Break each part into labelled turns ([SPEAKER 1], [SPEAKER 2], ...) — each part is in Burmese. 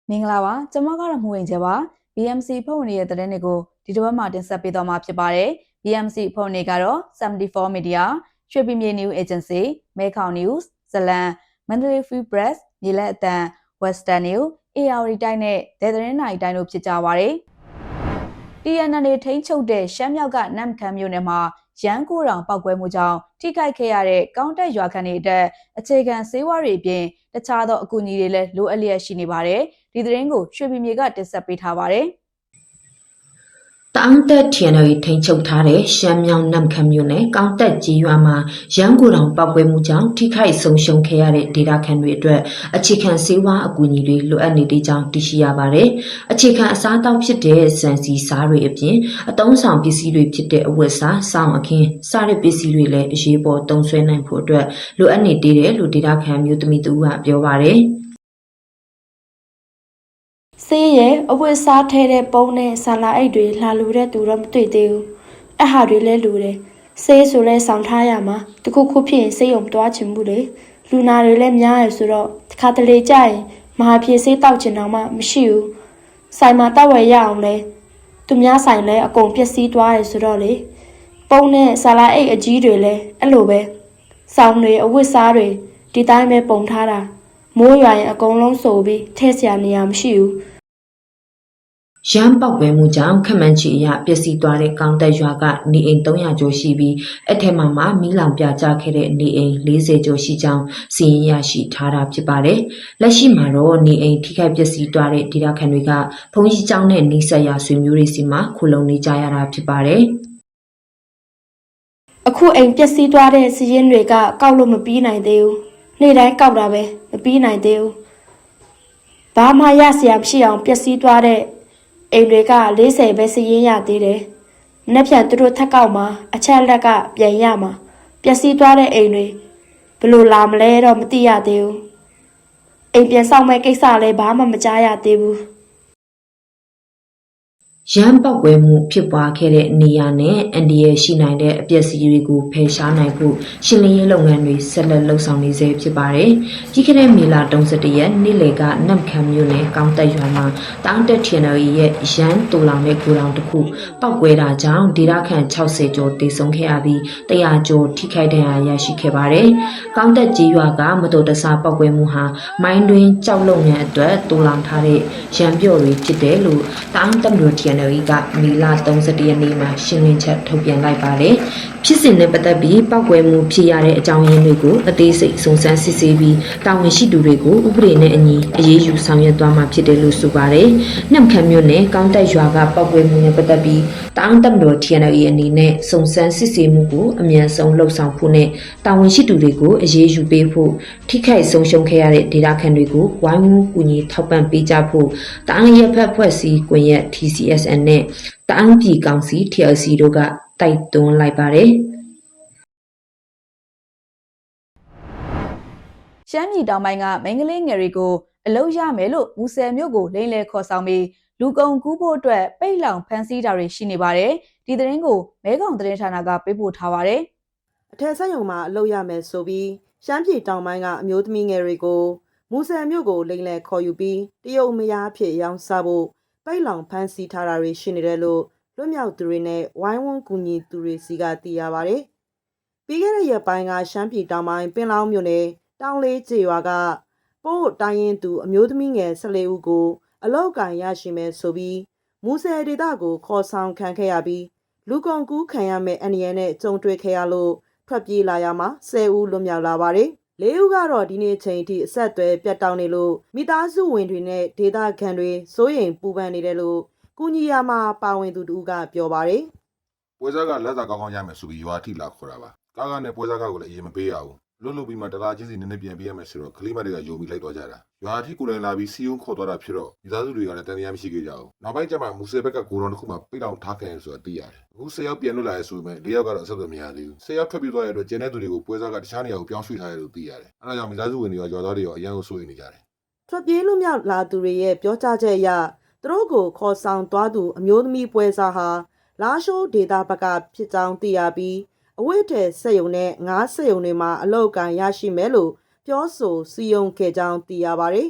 [SPEAKER 1] မင်္ဂလာပါကျွန်မကတော့မှုဝင်ချပါ BMC ဖုန်းရဲ့တဲ့တွေကိုဒီတစ်ပတ်မှာတင်ဆက်ပေးသွားမှာဖြစ်ပါတယ် BMC ဖုန်းတွေကတော့74 Media ရွှေပြည်မြေ News Agency မဲခေါင် News ဇလန် Mandalay Free Press မြေလက်အတန် Western News AR တိုင်းနဲ့ဒေသရင်းနိုင်တိုင်းတို့ဖြစ်ကြပါတယ် TNN ထိန်းချုပ်တဲ့ရှမ်းမြောက်ကနမ်ခမ်းမြို့နယ်မှာရန်ကိုတောင်ပောက်ကွဲမှုကြောင့်ထိခိုက်ခဲ့ရတဲ့ကောင်းတက်ရွာခံတွေအတွက်အခြေခံဆေးဝါးတွေအပြင်တခြားသောအကူအညီတွေလည်းလိုအပ်လျက်ရှိနေပါတယ်ဒီသတင်းကိုရွှေပြည်မြေကတင်ဆက်ပေးထားပါတယ်
[SPEAKER 2] တအောင်တက်ထန်ရီထိန်ချုပ်ထားတဲ့ရှမ်းမြောင်နမ်ခမ်းမြို့နယ်ကောင်းတက်ကြီးရွာမှာရန်ကိုတောင်ပောက်ကွဲမှုကြောင့်ထိခိုက်ဆုံးရှုံးခဲ့ရတဲ့ဒေသခံတွေအတွက်အခြေခံဆေးဝါးအကူအညီတွေလိုအပ်နေတဲ့အကြောင်းသိရှိရပါတယ်။အခြေခံအစားအသောက်ဖြစ်တဲ့စံစီစားတွေအပြင်အသုံးဆောင်ပစ္စည်းတွေဖြစ်တဲ့အဝတ်စား၊စောင်းအခင်းစတဲ့ပစ္စည်းတွေလည်းအရေးပေါ်သုံးစွဲနိုင်ဖို့အတွက်လိုအပ်နေသေးတယ်လို့ဒေသခံမျိုးသမီးတို့ကပြောပါတယ်။
[SPEAKER 3] ဆေးရဲအဝတ်စားထဲတဲ့ပုံးနဲ့ဆာလာအိတ်တွေလာလူတဲ့သူတော့မတွေ့သေးဘူး။အဟာတွေလည်းလူတယ်။ဆေးဆိုလဲဆောင်ထားရမှာတခုခုဖြစ်ရင်ဆေးရုံသွားချင်ဘူးလေ။လူနာတွေလည်းများရဆိုတော့တစ်ခါတလေကြာရင်မဟာဖြေဆေးတောက်ချင်တော့မှမရှိဘူး။ဆိုင်မှာတောက်ဝယ်ရအောင်လဲသူများဆိုင်လဲအကုန်ပျက်စီးသွားရဆိုတော့လေ။ပုံးနဲ့ဆာလာအိတ်အကြီးတွေလည်းအဲ့လိုပဲ။ဆောင်းတွေအဝတ်စားတွေဒီတိုင်းပဲပုံထားတာ။မိုးရွာရင်အကုန်လုံးဆိုပြီးထဲ့ဆရာနေရာမရှိဘူး။
[SPEAKER 2] ရန်ပောက်ကွဲမှုကြောင့်ခမန်းချီအရပျက်စီးသွားတဲ့ကောင်းတက်ရွာကနေအိမ်300ကျော်ရှိပြီးအထက်မှာမီးလောင်ပြကျခဲ့တဲ့နေအိမ်40ကျော်ရှိကြောင်းစီရင်ရရှိထားတာဖြစ်ပါတယ်။လက်ရှိမှာတော့နေအိမ်ထိခိုက်ပျက်စီးသွားတဲ့ဒေသခံတွေကဘုံကြီးကျောင်းနဲ့နှိစက်ရဆွေမျိုးတွေစီမှာခုလုံနေကြရတာဖြစ်ပါတယ်
[SPEAKER 3] ။အခုအိမ်ပျက်စီးသွားတဲ့စီရင်တွေကကောက်လို့မပြီးနိုင်သေးဘူး။နေ့တိုင်းကောက်တာပဲမပြီးနိုင်သေးဘူး။ဘာမှရစရာမရှိအောင်ပျက်စီးသွားတဲ့အိမ်တွေက40ပဲစရင်ရသေးတယ်။မနေ့ပြန်သူတို့ထက်ကောက်မှာအချက်လက်ကပြန်ရမှာပျက်စီးသွားတဲ့အိမ်တွေဘယ်လိုလာမလဲတော့မသိရသေးဘူး။အိမ်ပြန်ဆောင်မဲ့ကိစ္စလည်းဘာမှမကြားရသေးဘူး။
[SPEAKER 2] ရန်ပောက်ကွဲမှုဖြစ်ပွားခဲ့တဲ့နေရာနဲ့အန်ဒီရဲ့ရှိနိုင်တဲ့အပျက်စီးတွေကိုဖယ်ရှားနိုင်ဖို့ရှင်းလင်းရေးလုပ်ငန်းတွေဆက်လက်လှုပ်ဆောင်နေဆဲဖြစ်ပါတယ်။ပြီးခဲ့တဲ့မေလ31ရက်နေ့လယ်ကနမ်ခမ်းမြို့နယ်ကောင်းတက်ရွာမှာတောင်တက်ထန်ရီရဲ့ရန်တူလောင်တဲ့ဂိုတောင်တစ်ခုပောက်ကွဲတာကြောင့်ဒေသခံ60ကျော်တေဆုံးခဲ့ရပြီး100ကျော်ထိခိုက်ဒဏ်ရာရရှိခဲ့ပါတယ်။ကောင်းတက်ကြီးရွာကမတော်တဆပောက်ကွဲမှုဟာမိုင်းတွင်ကြောက်လုံငန်းအတွက်တူလောင်ထားတဲ့ရန်ပြော့တွေဖြစ်တယ်လို့တောင်တက်မြို့ထန်ရီကမေလ31ရက်နေ့မှာရှင်းလင်းချက်ထုတ်ပြန်လိုက်ပါတယ်။ဖြစ်စဉ်နဲ့ပတ်သက်ပြီးပောက်ကွဲမှုဖြစ်ရတဲ့အကြောင်းရင်းတွေကိုအသေးစိတ်စုံစမ်းစစ်ဆေးပြီးတာဝန်ရှိသူတွေကိုဥပဒေနဲ့အညီအရေးယူဆောင်ရွက်သွားမှာဖြစ်တယ်လို့ဆိုပါတယ်။နမ်ခမ်းမြို့နယ်ကောင်းတက်ရွာကပောက်ကွဲမှုနဲ့ပတ်သက်ပြီးတောင်တက်မြို့ TNL အနေနဲ့စုံစမ်းစစ်ဆေးမှုကိုအမြန်ဆုံးလှုပ်ဆောင်ဖို့နဲ့တာဝန်ရှိသူတွေကိုအရေးယူပေးဖို့ထိခိုက်ဆုံးရှုံးခဲ့ရတဲ့ဒေသခံတွေကိုဝိုင်းဝန်းကူညီထောက်ပံ့ပေးကြဖို့တာဝန်ရဖက်ဖွဲ့စည်းကွန်ရက် TCSN နဲ့တအန်းပြည်ကောင်စီ TLC တို့ကတိုက်တွန်းလိုက်ပါတယ်ရ
[SPEAKER 1] ှမ်းပြည်တောင်ပိုင်းကမင်္ဂလေးငယ်တွေကိုအလုပ်ရမယ်လို့မူဆယ်မြို့ကိုလိမ့်လဲခေါ်ဆောင်ပြီးလူကုန်ကူးဖို့အတွက်ပိတ်လောင်ဖမ်းဆီးတာတွေရှိနေပါတယ်ဒီသတင်းကိုမဲခေါင်သတင်းဌာနကပေးပို့ထားပါတယ်အ
[SPEAKER 4] ထက်ဆက်ယုံမှာအလုပ်ရမယ်ဆိုပြီးရှမ်းပြည်တောင်ပိုင်းကအမျိုးသမီးငယ်တွေကိုမူဆယ်မြို့ကိုလိမ့်လဲခေါ်ယူပြီးတရုတ်မယားဖြစ်ရောင်းစားဖို့ပိတ်လောင်ဖမ်းဆီးထားတာတွေရှိနေတယ်လို့လွတ်မြောက်သူတွေနဲ့ဝိုင်းဝန်းကူညီသူတွေစီကသိရပါတယ်။ပြီးခဲ့တဲ့ရက်ပိုင်းကရှမ်းပြည်တောင်ပိုင်းပင်လောင်းမြို့နယ်တောင်လေးကျေးရွာကပို့တိုင်းရင်သူအမျိုးသမီးငယ်14ဦးကိုအလောက်ကန်ရရှိမယ်ဆိုပြီးမူဆယ်ဒေသကိုခေါ်ဆောင်ခံခဲ့ရပြီးလူကုန်ကူးခံရမယ့်အန္တရာယ်နဲ့ကြုံတွေ့ခဲ့ရလို့ထွက်ပြေးလာရမှာ10ဦးလွတ်မြောက်လာပါတယ်။၄ဦးကတော့ဒီနေ့ချိန်ထိအဆက်အသွယ်ပြတ်တောက်နေလို့မိသားစုဝင်တွေနဲ့ဒေသခံတွေစိုးရိမ်ပူပန်နေတယ်လို့ကူညီရမှာပါဝင်သူတို့ကပြောပါတယ်
[SPEAKER 5] ။ပွဲစားကလက်စာကောင်းကောင်းရမယ်ဆိုပြီးရွာထိလာခေါ်တာပါ။ကားနဲ့ပွဲစားကကိုလည်းအရင်မပေးရဘူး။လွတ်ပြီးမှတလားချင်းစီနည်းနည်းပြန်ပေးရမယ်ဆိုတော့ကလေးမတွေကယုံပြီးလိုက်တော့ကြတာ။ရွာထိကိုလည်းလာပြီးစီယုံခေါ်သွားတာဖြစ်တော့မိသားစုတွေကလည်းတန်တရားမရှိခဲ့ကြဘူး။နောက်ပိုင်းကျမှမူဆယ်ဘက်ကကိုတော်တစ်ခုမှပိတ်အောင်ထားခဲ့ရဆိုတာသိရတယ်။အခု10ယောက်ပြန်လွတ်လာရဲဆိုပေမဲ့4ယောက်ကတော့အဆက်အသွယ်မရသေးဘူး။10ယောက်ထွက်ပြေးသွားတဲ့အတွက်ကျန်တဲ့သူတွေကိုပွဲစားကတခြားနေရာကိုပြောင်းရွှေ့ထားရလို့သိရတယ်။အဲဒါကြောင့်မိသားစုဝင်တွေကရွာသားတွေရောအရန်ကိုစိုးရိမ်နေကြတယ်
[SPEAKER 4] ။ထွက်ပြေးလွတ်မြောက်လာသူတွေရဲ့ပြောကြားချက်အရသူတို့ကိုခေါ်ဆောင်သွားသူအမျိုးသမီးပွဲစားဟာလာရှိုးဒေတာဘက်ကဖြစ်ကြောင်းသိရပြီးအဝိတဲစက်ယုံနဲ့ငါးစက်ယုံတွေမှာအလောက်ကန်ရရှိမယ်လို့ပြောဆိုစီယုံခဲ့ကြောင်းသိရပါတယ်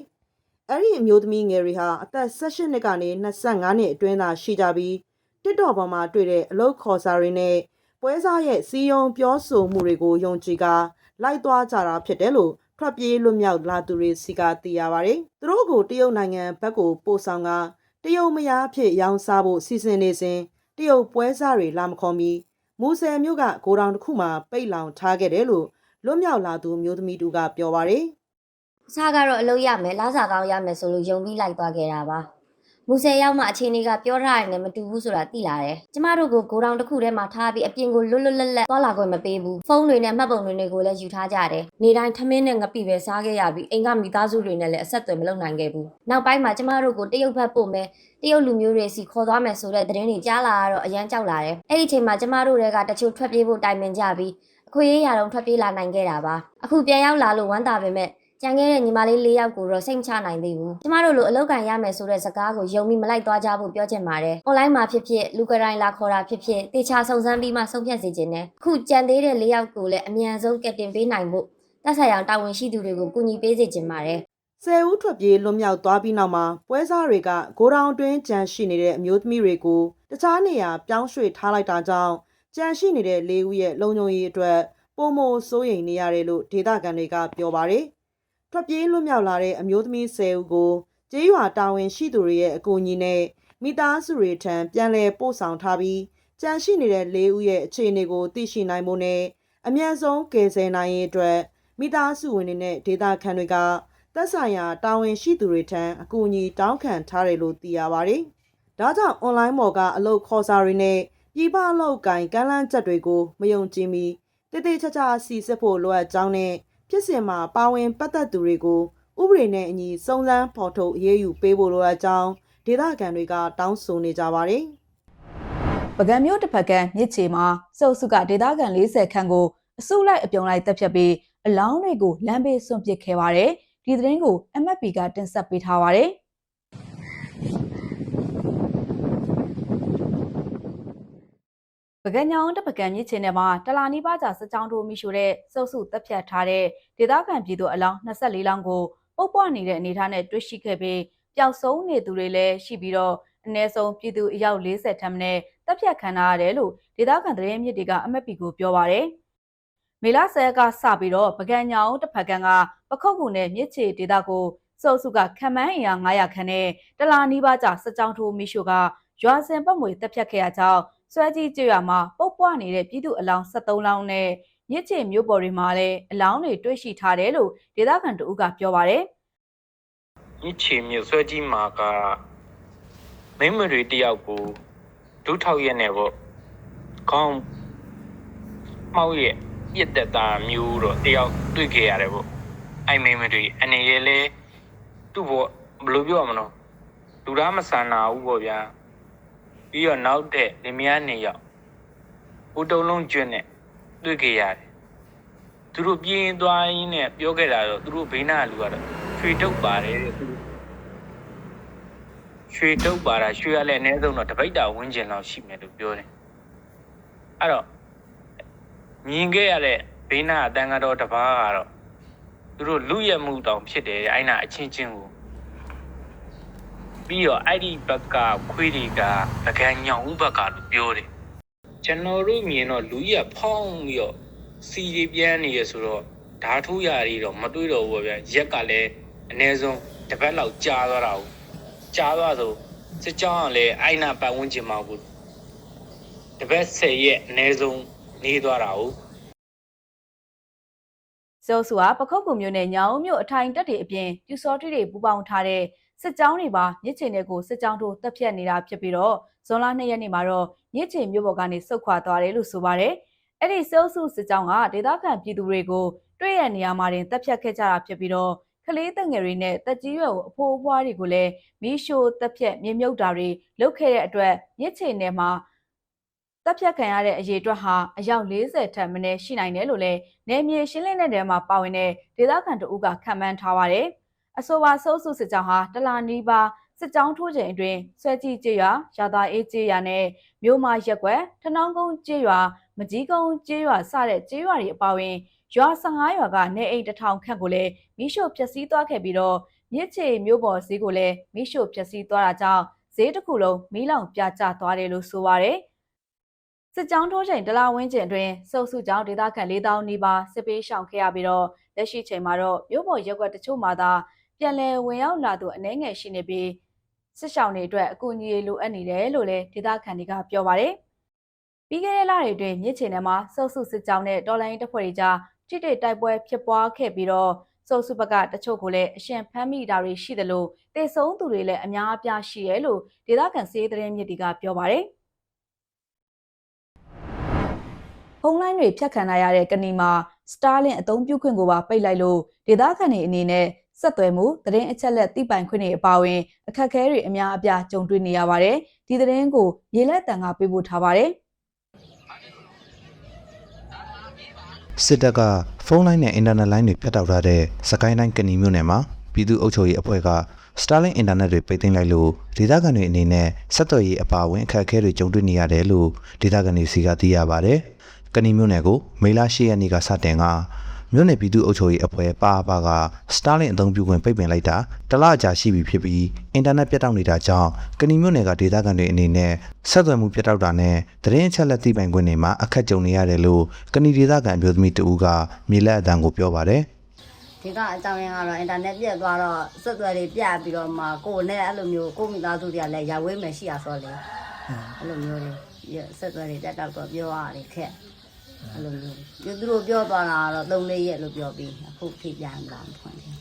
[SPEAKER 4] အဲ့ဒီအမျိုးသမီးငယ်တွေဟာအသက်18နှစ်ကနေ25နှစ်အတွင်းသာရှိကြပြီးတစ်တော်ပေါ်မှာတွေ့တဲ့အလုပ်ခေါ်စာတွေနဲ့ပွဲစားရဲ့စီယုံပြောဆိုမှုတွေကိုယုံကြည်ကာလိုက်သွားကြတာဖြစ်တယ်လို့ထွက်ပြေးလွတ်မြောက်လာသူတွေစီကသိရပါတယ်။သူတို့ကိုတရုတ်နိုင်ငံဘက်ကိုပို့ဆောင်ကတရုတ်မယားအဖြစ်ရောင်းစားဖို့စီစဉ်နေစဉ်တရုတ်ပွဲစားတွေလာမခေါ်မီမူဆယ်မြို့ကဂိုဒေါင်တစ်ခုမှာပိတ်လောင်ထားခဲ့တယ်လို့လွတ်မြောက်လာသူမျိုးသမီးတူကပြောပါတယ်
[SPEAKER 6] ။အစားကတော့အလုပ်ရမယ်လားစာကောင်းရမယ်ဆိုလို့ယုံပြီးလိုက်သွားခဲ့တာပါ။မူဆယ်ရောက်မှအခြေအနေကပြောထားရတယ်နဲ့မတူဘူးဆိုတာသိလာတယ်။ကျမတို့ကိုဂိုဒေါင်တစ်ခုထဲမှာထားပြီးအပြင်ကိုလွတ်လွတ်လပ်လပ်သွားလာခွင့်မပေးဘူး။ဖုန်းတွေနဲ့မှတ်ပုံတွေကိုလည်းယူထားကြတယ်။နေတိုင်းထမင်းနဲ့ငပိပဲစားခဲ့ရပြီးအိမ်ကမိသားစုတွေနဲ့လည်းအဆက်အသွယ်မလုပ်နိုင်ခဲ့ဘူး။နောက်ပိုင်းမှာကျမတို့ကိုတရုတ်ဘက်ပို့မယ်တရုတ်လူမျိုးတွေစီခေါ်သွားမယ်ဆိုတဲ့သတင်းတွေကြားလာတော့အရန်ကြောက်လာတယ်။အဲ့ဒီအချိန်မှာကျမတို့တွေကတချို့ထွက်ပြေးဖို့တိုင်ပင်ကြပြီးအခွင့်အရေးရတော့ထွက်ပြေးလာနိုင်ခဲ့တာပါ။အခုပြန်ရောက်လာလို့ဝမ်းသာပေမဲ့ကျန်ခဲ့တဲ့ညီမလေး၄ယောက်ကိုတော့စိတ်မချနိုင်သေးဘူး။ကျမတို့လိုအလောက်ကန်ရမယ်ဆိုတဲ့စကားကိုယုံပြီးမလိုက်သွားကြဖို့ပြောချင်ပါတယ်။ online မှာဖြစ်ဖြစ်လူကတိုင်းလာခေါ်တာဖြစ်ဖြစ်တေချာစုံစမ်းပြီးမှဆုံးဖြတ်စေချင်တယ်။ခုကြံသေးတဲ့၄ယောက်ကိုလည်းအမြန်ဆုံးကက်တင်ပေးနိုင်ဖို့တပ်ဆိုင်ရာတာဝန်ရှိသူတွေကိုကူညီပေးစေချင်ပါတယ်
[SPEAKER 4] ။10ဦးထွက်ပြေးလွတ်မြောက်သွားပြီးနောက်မှာပွဲစားတွေကဂိုဒေါင်တွင်းကြံရှိနေတဲ့အမျိုးသမီးတွေကိုတခြားနေရာပြောင်းရွှေ့ထားလိုက်တာကြောင့်ကြံရှိနေတဲ့၄ဦးရဲ့လုံခြုံရေးအတွက်ပုံမစိုးရိမ်နေရတယ်လို့ဒေသခံတွေကပြောပါတယ်။ထွက်ပြေးလွတ်မြောက်လာတဲ့အမျိုးသမီး10ဦးကိုကျေးရွာတာဝန်ရှိသူတွေရဲ့အကူအညီနဲ့မိသားစုတွေထံပြန်လည်ပို့ဆောင်ထားပြီးကြံရှိနေတဲ့၄ဦးရဲ့အခြေအနေကိုသိရှိနိုင်ဖို့နဲ့အမြန်ဆုံးကယ်ဆယ်နိုင်ရေးအတွက်မိသားစုဝင်တွေနဲ့ဒေသခံတွေကသက်ဆိုင်ရာတာဝန်ရှိသူတွေထံအကူအညီတောင်းခံထားတယ်လို့သိရပါတယ်။ဒါကြောင့် online ပေါ်ကအလုပ်ခေါ်စာတွေနဲ့ပြည်ပအလုပ်ကိုင်ကမ်းလှမ်းချက်တွေကိုမယုံကြည်မီတည်တည်ချာချာစီစစ်ဖို့လိုအပ်ကြောင်းနဲ့ဖြစ်စဉ်မှာပါဝင်ပတ်သက်သူတွေကိုဥပဒေနဲ့အညီစုံစမ်းဖော်ထုတ်အရေးယူပေးဖို့လိုအပ်ကြောင်းဒေသခံတွေကတောင်းဆိုနေကြပါတယ်
[SPEAKER 1] ။ပုဂံမြို့တစ်ဖက်ကမြစ်ချေမှာစုပ်စုကဒေသခံ40ခန့်ကိုအစုလိုက်အပြုံလိုက်တပ်ဖြတ်ပြီးအလောင်းတွေကိုလမ်းဘေးစွန့်ပစ်ခဲ့ပါတယ်။ဒီသတင်းကို MFP ကတင်ဆက်ပေးထားပါတယ်။ပကံညောင်းတပကံမြစ်ချေနယ်မှာတလာနီးပါးကြာစကြောင်းထိုးမိရှို့တဲ့စုပ်စုတပ်ဖြတ်ထားတဲ့ဒေသခံပြည်သူအလောင်း24လောင်းကိုပုတ်ပွားနေတဲ့အနေအထားနဲ့တွေ့ရှိခဲ့ပြီးပျောက်ဆုံးနေသူတွေလည်းရှိပြီးတော့အနည်းဆုံးပြည်သူအယောက်40ထက်မနည်းတပ်ဖြတ်ခံထားရတယ်လို့ဒေသခံသတင်းမြစ်တွေက MFP ကိုပြောပါတယ်။မေလ10ကစပြီးတော့ပကံညောင်းတဖက်ကံကပခုတ်ကူနဲ့မြစ်ချေဒေသကိုစုပ်စုကခံမှန်းအင်အား900ခန့်နဲ့တလာနီးပါးကြာစကြောင်းထိုးမိရှို့ကရွာစင်ပတ်မွေတပ်ဖြတ်ခဲ့ရကြောင်းဆွဲကြီးကျွော်မှာပုတ်ပွားနေတဲ့ပြည်သူအလောင်း73လောင်းနဲ့မြစ်ချေမြို့ပေါ်တွေမှာလည်းအလောင်းတွေတွေ့ရှိထားတယ်လို့ဒေသခံတအုပ်ကပြောပါတယ်
[SPEAKER 7] ။မြစ်ချေမြို့ဆွဲကြီးမှာကမိမတွေတယောက်ကိုဒုထောက်ရက်နဲ့ပေါ့ခေါင်းမှောက်ရဲ့ပြက်တက်တာမျိုးတော့တယောက်တွေ့ခဲ့ရတယ်ပေါ့။အဲ့မိမတွေအနေနဲ့လဲသူ့ဘောဘယ်လိုပြောရမလဲလူသားမဆန်နာဘူးပေါ့ဗျာ။ပြီးတော့နောက်တဲ့လင်မယား2ယောက်ဦးတုံးလုံးကျွန်းနဲ့တွေ့ခဲ့ရတယ်သူတို့ပြင်းသွားရင်းနဲ့ပြောခဲ့တာတော့သူတို့ဘေးနားလူကတော့ရွှေတုပ်ပါတယ်တဲ့သူရွှေတုပ်ပါတာရွှေရလည်းအနည်းဆုံးတော့တပိတ်တာဝန်းကျင်လောက်ရှိမယ်လို့ပြောတယ်အဲ့တော့မြင်ခဲ့ရတဲ့ဘေးနားအတန်းကတော့တပားကတော့သူတို့လူရက်မှုတောင်ဖြစ်တယ်အဲ့နာအချင်းချင်းကိုပြီးတော့အဲ့ဒီဘက်ကခွေးတွေကပကံညောင်ဘက်ကလို့ပြောတယ်ကျွန်တော်တို့မြင်တော့လူကြီးကဖောင်းပြီးတော့စီရီပြန်နေရဆိုတော့ဓာထိုးရတွေတော့မတွေ့တော့ဘူးဗျာရက်ကလည်းအနည်းဆုံးတစ်ပတ်လောက်ကြာသွားတာကိုကြာသွားဆိုစစ်ကြောင်းကလည်းအိုင်နာပတ်ဝန်းကျင်မှာကိုတစ်ပတ်10ရက်အနည်းဆုံးနေသွားတာကိုစ
[SPEAKER 1] ုပ်စုကပခုတ်ကူမျိုးနဲ့ညောင်မျိုးအထိုင်တက်တွေအပြင်ပြူစောတိတွေပူပေါင်းထားတဲ့စစ်ကြောင်းတွေပါမြစ်ချေနယ်ကိုစစ်ကြောင်းတို့တပ်ဖြတ်နေတာဖြစ်ပြီးတော့ဇွန်လ2ရက်နေ့မှာတော့မြစ်ချေမြို့ပေါ်ကနေစုတ်ခွာသွားတယ်လို့ဆိုပါတယ်။အဲ့ဒီစုပ်စုစစ်ကြောင်းကဒေသခံပြည်သူတွေကိုတွေ့ရနေရမှာတင်တပ်ဖြတ်ခဲ့ကြတာဖြစ်ပြီးတော့ကလေးသက်ငယ်တွေနဲ့တက်ကြီးရွယ်အဖိုးအဖွားတွေကိုလည်းမီးရှို့တပ်ဖြတ်မြေမြုပ်တာတွေလုပ်ခဲ့တဲ့အတွက်မြစ်ချေနယ်မှာတပ်ဖြတ်ခံရတဲ့အရေးအတွက်ဟာအယောက်40ထက်မနည်းရှိနိုင်တယ်လို့လည်းနယ်မြေရှင်းလင်းတဲ့နေရာမှာပါဝင်တဲ့ဒေသခံတအုပ်ကခန့်မှန်းထားပါတယ်။အဆိုပါစုပ်စုစစ်ကြောင်းဟာတလာနီးပါးစစ်ကြောင်းထိုးချိန်အတွင်းဆွဲကြီးကျေးရွာရာသာအေးကျေးရွာနဲ့မြို့မရက်ကွက်ထနောင်းကုန်းကျေးရွာမကြီးကုန်းကျေးရွာစတဲ့ကျေးရွာတွေအပါအဝင်ရွာ15ရွာကနေအိမ်1000ခန့်ကိုလည်းမီးရှို့ဖျက်ဆီးသွားခဲ့ပြီးတော့ မြစ်ချေမြို့ပေါ်ဈေးကိုလည်းမိရှို့ဖျက်ဆီးသွားတာကြောင့်ဈေးတစ်ခုလုံးမီးလောင်ပြကျသွားတယ်လို့ဆိုပါတယ်။စစ်ကြောင်းထိုးချိန်တလဝင်းကျင်အတွင်းစုပ်စုကြောင့်ဒေသခံ4000နီးပါးစစ်ပေးရှောင်ခဲ့ရပြီးတော့လက်ရှိချိန်မှာတော့မြို့ပေါ်ရက်ကွက်တချို့မှာသာပြန်လည်ဝင်ရောက်လာသူအနည်းငယ်ရှိနေပြီးစစ်ရှောင်တွေအတွက်အကူအညီလိုအပ်နေတယ်လို့လည်းဒေသခံတွေကပြောပါတယ်။ပြီးခဲ့တဲ့လတွေအတွင်းမြစ်ချေနယ်မှာစုပ်စုစစ်ကြောင်းနဲ့တော်လိုင်းတပ်ဖွဲ့တွေကြားထိတိတိုက်ပွဲဖြစ်ပွားခဲ့ပြီးတော့စုပ်စုဘက်ကတချို့ကိုလည်းအရှင်ဖမ်းမိတာတွေရှိတယ်လို့တေဆုံးသူတွေလည်းအများအပြားရှိရဲလို့ဒေသခံစီးရေးသတင်းမြစ်တွေကပြောပါတယ်။ဖုန်းလိုင်းတွေဖြတ်ခံရတဲ့ကဏီမှာ Starlink အသုံးပြုခွင့်ကိုပါပိတ်လိုက်လို့ဒေသခံတွေအနေနဲ့ဆက်သွယ်မှုသတင်းအချက်အလက်သိပိုင်ခွင့်တွေအပါအဝင်အခက်အခဲတွေအများအပြားကြုံတွေ့နေရပါတယ်။ဒီသတင်းကိုရေလက်တန်ကပေးပို့ထားပါတယ်။
[SPEAKER 8] စစ်တပ်ကဖုန်းလိုင်းနဲ့အင်တာနက်လိုင်းတွေဖြတ်တောက်ထားတဲ့စကိုင်းတိုင်းကဏီမြို့နယ်မှာပြည်သူ့အုပ်ချုပ်ရေးအဖွဲ့က Starlink အင်တာနက်တွေပိတ်သိမ်းလိုက်လို့ဒေသခံတွေအနေနဲ့ဆက်သွယ်ရေးအပါအဝင်အခက်အခဲတွေကြုံတွေ့နေရတယ်လို့ဒေသခံတွေစီကသိရပါတယ်။ကဏီမြို့နယ်ကိုမေလ10ရက်နေ့ကစတင်ကမြို့နယ်ပြည်သူ့အုပ်ချုပ်ရေးအဖွဲ့ပါက Starlink အသုံးပြုခွင့်ပိတ်ပင်လိုက်တာတလကြာရှိပြီဖြစ်ပြီးအင်တာနက်ပြတ်တောက်နေတာကြောင့်ကဏီမြို့နယ်ကဒေသခံတွေအနေနဲ့ဆက်သွယ်မှုပြတ်တောက်တာနဲ့သတင်းအချက်အလက်သိပိုင်ခွင့်တွေမှာအခက်ကြုံနေရတယ်လို့ကဏီဒေသခံအမျိုးသမီးတဦးကမြေလက်အတန်းကိုပြောပါတယ်ဒ
[SPEAKER 9] ီကအကြောင်းရင်းကတော့အင်တာနက်ပြတ်သွားတော့ဆက်သွယ်တွေပြတ်ပြီးတော့မှကိုယ်နဲ့အဲ့လိုမျိုးကိုမိသားစုတွေကလည်းရဝေးမယ်ရှိရဆိုလေအဲ့လိုမျိုးတွေဆက်သွယ်တွေတက်တော့ပြောရတယ်ခက်အဲ့လိုမျိုးသူတို့ပြောသွားတာကတော့3-4ရက်လို့ပြောပြီးအခုထိပြန်လာဖွင့်တယ်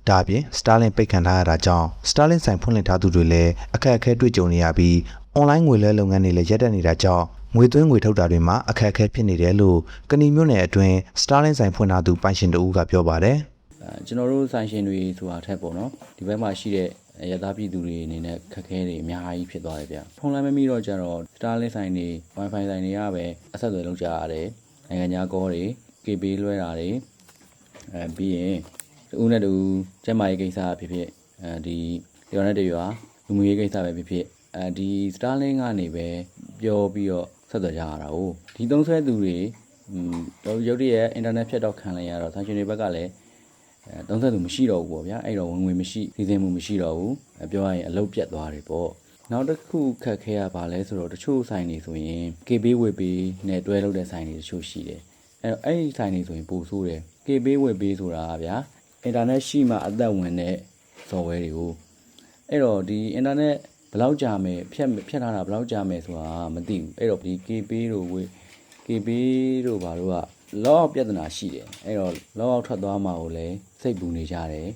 [SPEAKER 8] ။ဒါအပြင် Starlink ပိတ်ခံထားရတာကြောင့် Starlink ဆိုင်ဖွင့်လှစ်ထားသူတွေလည်းအခက်အခဲတွေ့ကြုံနေရပြီး online ငွေလဲလုပ်ငန်းတွေလည်းရပ်တန့်နေတာကြောင့်ငွေသွင်းငွေထုတ်တာတွေမှာအခက်အခဲဖြစ်နေတယ်လို့ကဏီမြို့နယ်အတွင်း Starlink ဆိုင်ဖွင့်ထားသူပိုင်ရှင်တဦးကပြောပါတယ်
[SPEAKER 10] ။ကျွန်တော်တို့ဆိုင်ရှင်တွေဆိုတာထက်ပေါ့နော်ဒီဘက်မှာရှိတဲ့ရသားပြည်သူတွေအနေနဲ့ခက်ခဲတွေအများကြီးဖြစ်သွားတယ်ဗျ။ဖုန်းလိုင်းမမိတော့ကြတော့ Starlink ဆိုင်တွေ Wi-Fi ဆိုင်တွေကပဲအဆက်အသွယ်လုပ်ကြရတယ်။နိုင်ငံခြားကောတွေ KB လွှဲတာတွေပြီးရင်တူနဲ့တူကျန်းမာရေးကိစ္စဖြစ်ဖြစ်ဒီရွာနဲ့တရွာလူမှုရေးကိစ္စပဲဖြစ်ဖြစ်ဒီ Starlink ကနေပဲပြောပြီးတော့ဆက်သွယ်ကြရတာ哦ဒီသုံးဆွဲသူတွေရုပ်တရက်အင်တာနက်ဖြတ်တော့ခံလိုက်ရတော့ဆိုင်ရှင်တွေဘက်ကလည်းသုံးဆွဲသူမရှိတော့ဘူးပေါ့ဗျာအဲ့တော့ဝင်ငွေမရှိစီစဉ်မှုမရှိတော့ဘူးပြောရရင်အလုပ်ပြတ်သွားတယ်ပေါ့နောက်တစ်ခုခက်ခဲရပါလဲဆိုတော့တချို့ဆိုင်တွေဆိုရင် KB ဝယ်ပေးနဲ့တွဲလုပ်တဲ့ဆိုင်တွေတချို့ရှိတယ်အဲ့ဒီဆိုင်တွေဆိုရင်ပိုဆိုးတယ် KB ဝယ်ပေးဆိုတာကဗျာအင်တာနက်ရှိမှအသက်ဝင်တဲ့ software တွေကိုအဲ့တော့ဒီအင်တာနက်ဘယ်လောက်ကြာမယ်ဖြတ်ထားတာဘယ်လောက်ကြာမယ်ဆိုတာမသိဘူးအဲ့တော့ဒီ KB တို့ဝယ် KB တို့ဘာလို့ကလော့ပြဿနာရှိတယ်အဲ့တော့လော့ထွက်သွားမှာကိုလည်းစိတ်ပူနေကြတယ်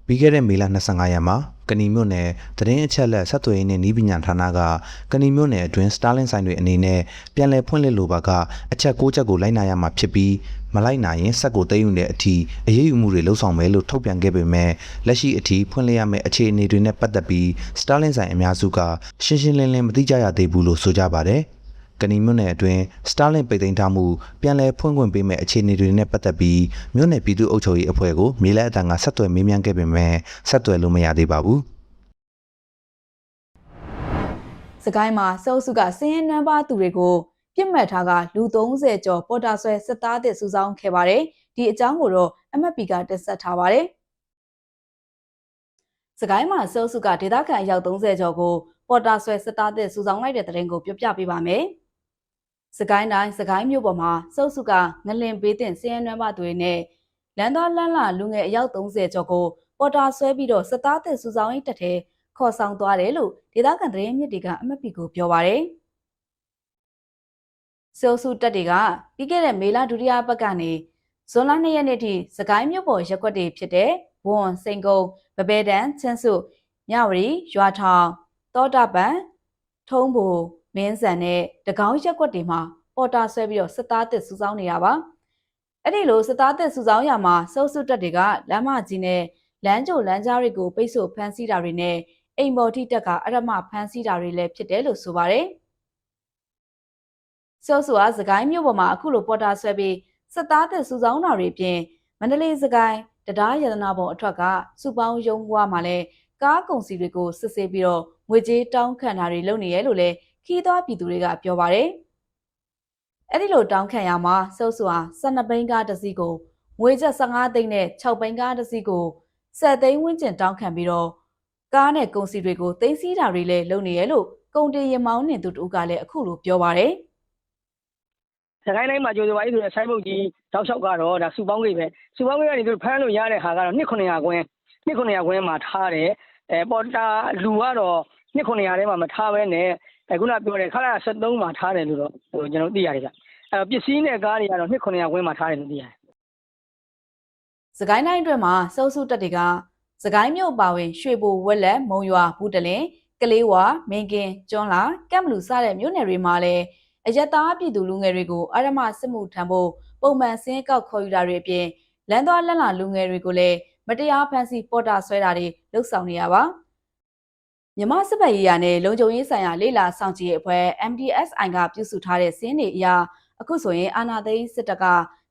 [SPEAKER 8] ပြီးခဲ့တဲ့မေလ25ရက်မှာကဏီမြို့နယ်သတင်းအချက်အလက်ဆက်သွယ်ရေးနဲ့နည်းပညာဌာနကကဏီမြို့နယ်အတွင်း Starlink ဆိုင်တွေအနေနဲ့ပြန်လည်ဖွင့်လှစ်လိုပါကအချက်6ချက်ကိုလိုက်နာရမှာဖြစ်ပြီးမလိုက်နာရင်စက်ကိုသိမ်းယူတဲ့အထိအရေးယူမှုတွေလှုံ့ဆော်မယ်လို့ထုတ်ပြန်ခဲ့ပေမဲ့လက်ရှိအထိဖွင့်လှစ်ရမယ့်အခြေအနေတွေနဲ့ပတ်သက်ပြီး Starlink ဆိုင်အများစုကရှင်းရှင်းလင်းလင်းမသိကြရသေးဘူးလို့ဆိုကြပါတယ်ကဏီမြို့နယ်အတွင်း Starlink ပိတ်သိမ်းထားမှုပြန်လည်ဖွင့်ခွင့်ပေးမဲ့အခြေအနေတွေနဲ့ပတ်သက်ပြီးမြို့နယ်ပြည်သူ့အုပ်ချုပ်ရေးအဖွဲ့ကိုမြေလက်အတန်းကဆက်သွယ်မေးမြန်းခဲ့ပေမဲ့ဆက်သွယ်လို့မရသေးပါဘူး
[SPEAKER 1] ။စကိုင်းမှာစောစုကစင်းရဲနန်းပါသူတွေကိုပြစ်မှတ်ထားကလူ30ကျော်ပေါ်တာဆွဲစစ်သားသစ်စုဆောင်းခဲ့ပါတယ်။ဒီအကြောင်းကိုတော့ MFP ကတင်ဆက်ထားပါတယ်။စကိုင်းမှာစောစုကဒေသခံအယောက်30ကျော်ကိုပေါ်တာဆွဲစစ်သားသစ်စုဆောင်းလိုက်တဲ့တဲ့ရင်ကိုပြောပြပေးပါမယ်။စကိုင်းတိုင်းစကိုင်းမြို့ပေါ်မှာစောစုကငလင်ပေးတင်စင်းရဲနန်းပါသူတွေနဲ့လမ်းသွားလမ်းလာလူငယ်အယောက်30ကျော်ကိုပေါ်တာဆွဲပြီးတော့စစ်သားသစ်စုဆောင်းရေးတက်တဲ့ခေါ်ဆောင်သွားတယ်လို့ဒေသခံသတင်းမြစ်တွေက MFP ကိုပြောပါရယ်။စောစုတက်တွေကပြီးခဲ့တဲ့မေလဒုတိယပတ်ကနေဇွန်လ2ရက်နေ့ထိစကိုင်းမြို့ပေါ်ရက်ကွက်တွေဖြစ်တဲ့ဝွန်စိန်ကုန်းဗပဲတန်းချင်းစုမြဝတီရွာထောင်တောတာပံထုံးဘိုမင်းစံနဲ့တကောင်းရက်ကွက်တွေမှာပေါ်တာဆွဲပြီးတော့စစ်သားသစ်စုဆောင်းနေတာပါ။အဲ့ဒီလိုစစ်သားသစ်စုဆောင်းရမှာစောစုတက်တွေကလမ်းမကြီးနဲ့လမ်းကြိုလမ်းကြားတွေကိုပိတ်ဆို့ဖမ်းဆီးတာတွေနဲ့အိမ်ပေါ်ထိတက်ကအရမဖမ်းဆီးတာတွေလည်းဖြစ်တယ်လို့ဆိုပါတယ်။စောစုကစကိုင်းမြို့ပေါ်မှာအခုလိုပေါ်တာဆွဲပြီးစစ်သားသစ်စုဆောင်းတာတွေပြင်မန္တလေးစကိုင်းတရားရတနာပုံအထွက်ကစုပေါင်းရုံးဘွားမှာလည်းကားကုန်စီတွေကိုစစ်ဆေးပြီးတော့ငွေကြေးတောင်းခံတာတွေလုပ်နေရလို့လည်းခီးသွားပြည်သူတွေကပြောပါတယ်။အဲ့ဒီလိုတောင်းခံရမှာစောစုဟာ12ဘိန်းကားတစ်စီးကိုငွေကျပ်15သိန်းနဲ့6ဘိန်းကားတစ်စီးကို 10 သိန်းဝန်းကျင်တောင်းခံပြီးတော့ကားနဲ့ကုန်စည်တွေကိုသိမ်းဆည်းတာတွေလည်းလုပ်နေရလို့ကုန်တင်ရမောင်းနေသူတို့ကလည်းအခုလိုပြောပါတယ်။
[SPEAKER 11] စကိုင်းတိုင်းမှာကြိုးစားရေးဆိုတဲ့ဆိုင်းဘုတ်ကြီးတောက်လျှောက်ကတော့ဒါစုပေါင်းကိပဲစုပေါင်းကိကနေသူဖမ်းလို့ရတဲ့ဟာကတော့2900ခွင်းမှာထားတယ်ပေါ်တာလူကတော့2900ထဲမှာမထားဘဲနဲ့ခုနပြောတဲ့ခလာ73မှာထားတယ်လို့တော့ကျွန်တော်သိရတယ်ဗျပစ္စည်းနဲ့ကားတွေကတော့2900ခွင်းမှာထားတယ်လို့သိရတယ်
[SPEAKER 1] စကိုင်းတိုင်းအတွင်းမှာစုပ်စုတက်တွေကစကိုင်းမြို့ပါဝင်ရွှေဘိုဝက်လက်မုံရွာဘူးတလင်ကလေးဝါမင်းကင်းကျွန်းလာကမ်ဘလူစတဲ့မြို့နယ်တွေမှာလည်းအရက်သားပြည်သူလူငယ်တွေကိုအာရမစစ်မှုထမ်းဖို့ပုံမှန်စင်းကောက်ခေါ်ယူတာတွေအပြင်လမ်းသွားလက်လာလူငယ်တွေကိုလည်းမတရားဖမ်းဆီးပေါ်တာဆွဲတာတွေလှုပ်ဆောင်နေရပါမြမစစ်ဘက်ရေးရာနဲ့လုံခြုံရေးဆိုင်ရာလေလာစောင့်ကြည့်ရေးအဖွဲ့ MDSI ကပြုစုထားတဲ့စင်းတွေအရအခုဆိုရင်အာနာသိန်းစစ်တပ်က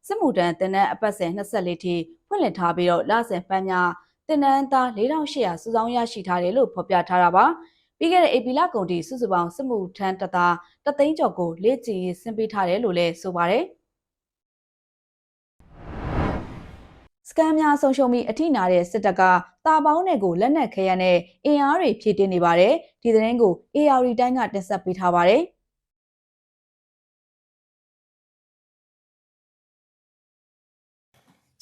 [SPEAKER 1] စစ်မှုထမ်းတင်တဲ့အပတ်စဉ်24ထိဖွင့်လှစ်ထားပြီးတော့လစဉ်ပန်းများတင်နန်းသား4800စုဆောင်းရရှိထားတယ်လို့ဖော်ပြထားတာပါပြီးခဲ့တဲ့ဧပြီလကုန်ထိစုစုပေါင်းစစ်မှုထမ်းတပ်သား3သိန်းကျော်ကိုလေ့ကျင့်ရေးဆင်းပေးထားတယ်လို့လည်းဆိုပါတယ်စကမ်းများဆုံးရှုံးပြီးအထိနာတဲ့စစ်တပ်ကတာပေါင်းတွေကိုလက်နက်ခဲယမ်းနဲ့အင်အားတွေဖြည့်တင်းနေပါတယ်ဒီသတင်းကို AR တိုင်းကတင်ဆက်ပေးထားပါတယ်